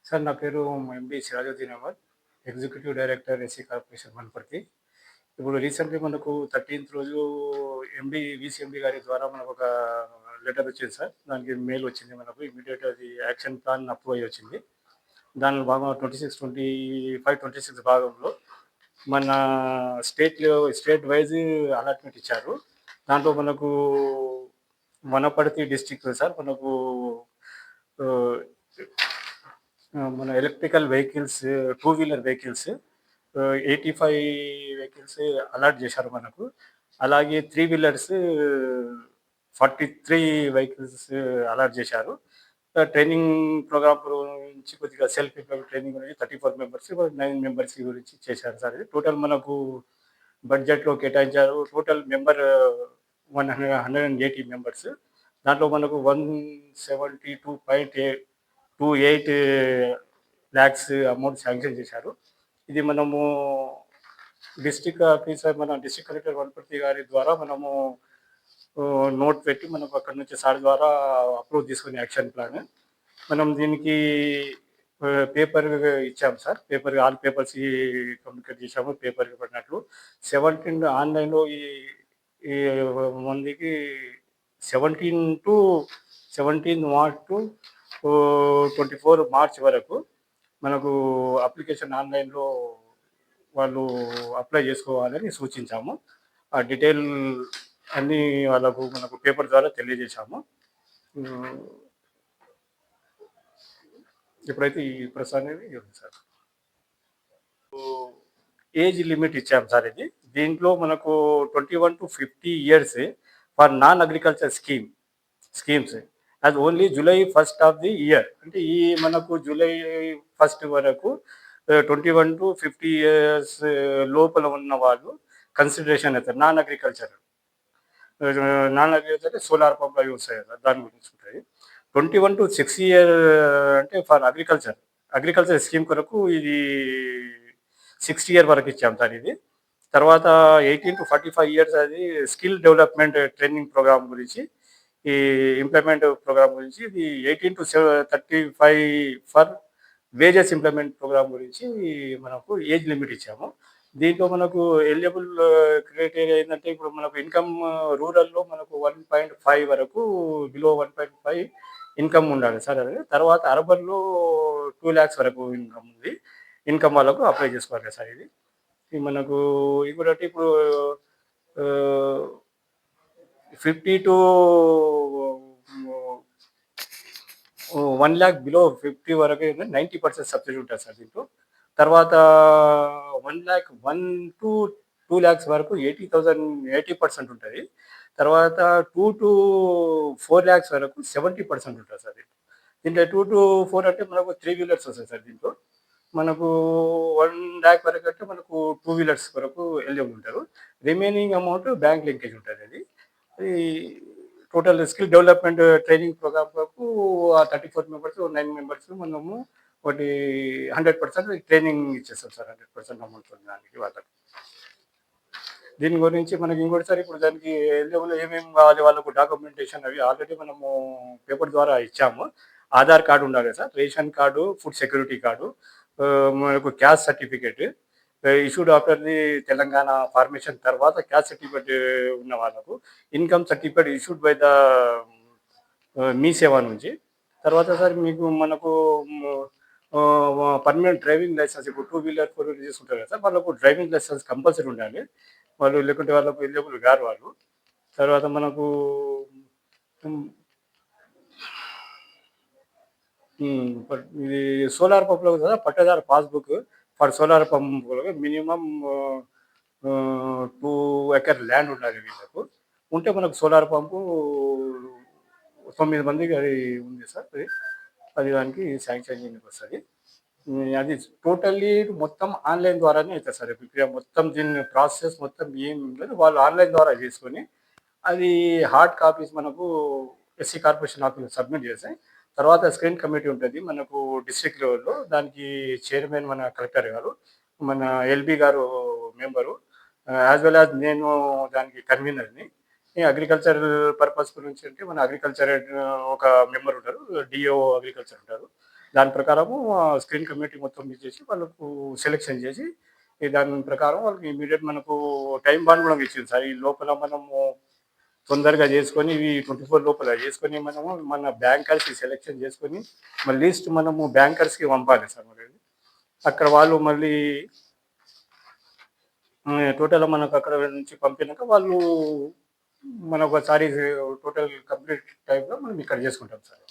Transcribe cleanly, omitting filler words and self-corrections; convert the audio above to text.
Sir నా పేరు MD Sirajuddin Ahmed, executive director SC corporation Wanaparthy. ఇప్పుడు రీసెంట్‌లీ మనకు 13థ్ రోజు వీసీఎండీ గారి ద్వారా మనకొక లెటర్ వచ్చింది సార్. దానికి మెయిల్ వచ్చింది మనకు. ఇమ్మీడియేట్ అది యాక్షన్ ప్లాన్ అప్రూవ్ అయ్యి వచ్చింది. దానిలో భాగంగా 26 భాగంలో మన స్టేట్ వైజ్ అలాట్మెంట్ ఇచ్చారు. దాంట్లో మనకు వనపర్తి డిస్ట్రిక్ట్‌లో సార్ మనకు ఆహ్, మన electrical vehicles, two wheeler vehicles 85 vehicles allot చేశారు మనకు. అలాగే త్రీ వీలర్స్ 43 వెహికల్స్ అలాట్ చేశారు. ట్రైనింగ్ ప్రోగ్రామ్ గురించి కొద్దిగా సెల్ఫ్ ఎంప్లాయ్‌మెంట్ ట్రైనింగ్ గురించి 34 మెంబర్స్, 9 మెంబర్స్ గురించి చేశారు సార్ ఇది. టోటల్ మనకు బడ్జెట్‌లో కేటాయించారు. Total 180 members. దాంట్లో మనకు 172.28 లాక్స్ అమౌంట్ శాంక్షన్ చేశారు. ఇది మనము డిస్ట్రిక్ట్ ఆఫీసర్ మన డిస్ట్రిక్ట్ కలెక్టర్ వనపర్తి గారి ద్వారా మనము నోట్ పెట్టి మనకు అక్కడి నుంచి సార్ ద్వారా అప్రూవ్ తీసుకునే యాక్షన్ ప్లాన్. మనం దీనికి పేపర్ ఇచ్చాము సార్. ఆల్ పేపర్స్ కమ్యూనికేట్ చేశాము పేపర్కి పడినట్లు. 17 ఆన్లైన్లో ఈ ఈ మందికి 17 మార్చ్ టు 24 మార్చ్ వరకు మనకు అప్లికేషన్ ఆన్లైన్లో వాళ్ళు అప్లై చేసుకోవాలని సూచించాము. ఆ డీటెయిల్ అన్నీ మనకు పేపర్ ద్వారా తెలియజేశాము. ఇప్పుడైతే ఈ ప్రస్తుతానికి ఉంది సార్. ఏజ్ లిమిట్ ఇచ్చాము సార్ ఇది. దీంట్లో మనకు 21 to 50 years for non agriculture schemes అది only July 1st of the year. అంటే ఈ మనకు జూలై 1st వరకు 21 to 50 ఇయర్స్ లోపల ఉన్న వాళ్ళు కన్సిడరేషన్ అవుతారు. నాన్ అగ్రికల్చర్ సోలార్ పంప్ అవి వస్తాయి కదా, దాని గురించి ఉంటాయి. 21 to 60 ఇయర్ అంటే ఫర్ అగ్రికల్చర్ స్కీమ్ కొరకు ఇది 60 ఇయర్ వరకు ఇచ్చాం సార్ ఇది. తర్వాత 18 to 45 ఇయర్స్ అది స్కిల్ డెవలప్మెంట్ ట్రైనింగ్ ప్రోగ్రామ్ గురించి, ఈ ఇంప్లిమెంట్ ప్రోగ్రామ్ గురించి. ఇది 18 to 35 for wages implement program గురించి మనకు ఏజ్ లిమిట్ ఇచ్చాము. దీంట్లో మనకు ఎలిజిబుల్ క్రైటీరియా ఏంటంటే ఇప్పుడు మనకు ఇన్కమ్ రూరల్లో మనకు 1.5 వరకు, బిలో 1.5 ఇన్కమ్ ఉండాలి సార్ అది. తర్వాత అర్బన్లో 2 lakhs వరకు ఇన్కమ్ ఉంది. ఇన్కమ్ వాళ్ళకు అప్లై చేసుకోవాలి సార్ ఇది. మనకు ఇంకోటి ఇప్పుడు 50 to 1 lakh బిలో 50 వరకు 90% సబ్సిడీ ఉంటుంది సార్ దీంట్లో. తర్వాత 1 to 2 lakhs వరకు 80% ఉంటుంది. తర్వాత 2 to 4 lakhs వరకు 70% ఉంటుంది సార్ దీంట్లో. 2 to 4 అంటే మనకు 3 వీలర్స్ వస్తాయి సార్ దీంట్లో. మనకు 1 lakh వరకు అంటే మనకు 2 వీలర్స్ వరకు ఎలిజిబుల్ ఉంటారు. రిమైనింగ్ అమౌంట్ బ్యాంక్ లింకేజ్ ఉంటుంది అది. Total skill development training program వరకు 34 మెంబర్స్, 9 మెంబర్స్ మనము 100% ట్రైనింగ్ ఇచ్చేస్తాం సార్. 100% అమౌంట్ దానికి వాళ్ళకి. దీని గురించి మనకి ఇంకోటిసారి ఇప్పుడు దానికి ఎలిజిబుల్ ఏమేమి కావాలి వాళ్ళకు డాక్యుమెంటేషన్ అవి ఆల్రెడీ మనము పేపర్ ద్వారా ఇచ్చాము. ఆధార్ కార్డు ఉండాలి సార్, ration card, food security card, మనకు caste certificate issued after the Telangana formation తర్వాత క్యాస్ట్ సర్టిఫికేట్ ఉన్న వాళ్ళకు, income certificate issued by the Mee Seva నుంచి. తర్వాత సార్ మీకు మనకు పర్మనెంట్ డ్రైవింగ్ లైసెన్స్, ఇప్పుడు 2 వీలర్ 4 వీలర్ తీసుకుంటారు కదా సార్, వాళ్ళకు డ్రైవింగ్ లైసెన్స్ కంపల్సరీ ఉండాలి. వాళ్ళు లేకుంటే వాళ్ళకు ఎలిజిబుల్ కారు వాళ్ళు. తర్వాత మనకు ఇది సోలార్ పంప్లో కదా pattadar passbook for solar pump minimum 2 acre land ఉండాలి వీళ్ళకు. ఉంటే మనకు సోలార్ పంపు 9 మందికి అది ఉంది సార్. అది దానికి శాంక్షన్ వస్తుంది. అది టోటల్లీ మొత్తం ఆన్లైన్ ద్వారానే అవుతుంది సార్. ప్రక్రియ మొత్తం దీని ప్రాసెస్ మొత్తం ఏం లేదు, వాళ్ళు ఆన్లైన్ ద్వారా చేసుకొని అది హార్డ్ కాపీస్ మనకు ఎస్సీ కార్పొరేషన్ ఆఫీస్ సబ్మిట్ చేస్తాయి. తర్వాత స్క్రీన్ కమిటీ ఉంటుంది మనకు డిస్ట్రిక్ట్ లెవెల్లో. దానికి చైర్మన్ మన కలెక్టర్ గారు, మన ఎల్బీ గారు మెంబరు, యాజ్ వెల్ యాజ్ నేను దానికి కన్వీనర్ని. ఈ అగ్రికల్చర్ పర్పస్ గురించి అంటే మన అగ్రికల్చర్ ఒక మెంబర్ ఉంటారు. డీఓ అగ్రికల్చర్ ఉంటారు. దాని ప్రకారము స్క్రీన్ కమిటీ మొత్తం ఇది చేసి వాళ్ళకు సెలక్షన్ చేసి, దాని ప్రకారం వాళ్ళకి ఇమ్మీడియేట్ మనకు టైమ్ బాండ్ కూడా ఇచ్చింది సార్. ఈ లోపల మనము తొందరగా చేసుకొని ఇవి 24 లోపల చేసుకొని మనము మన బ్యాంకర్స్‌కి సెలక్షన్ చేసుకొని, మళ్ళీ లిస్ట్ మనము బ్యాంకర్స్‌కి పంపాలి సార్ మరి. అక్కడ వాళ్ళు మళ్ళీ టోటల్‌గా మనకు అక్కడ నుంచి పంపినాక వాళ్ళు మనం ఒకసారి టోటల్ కంప్లీట్ టైమ్‌లో మనం ఇక్కడ చేసుకుంటాం సార్.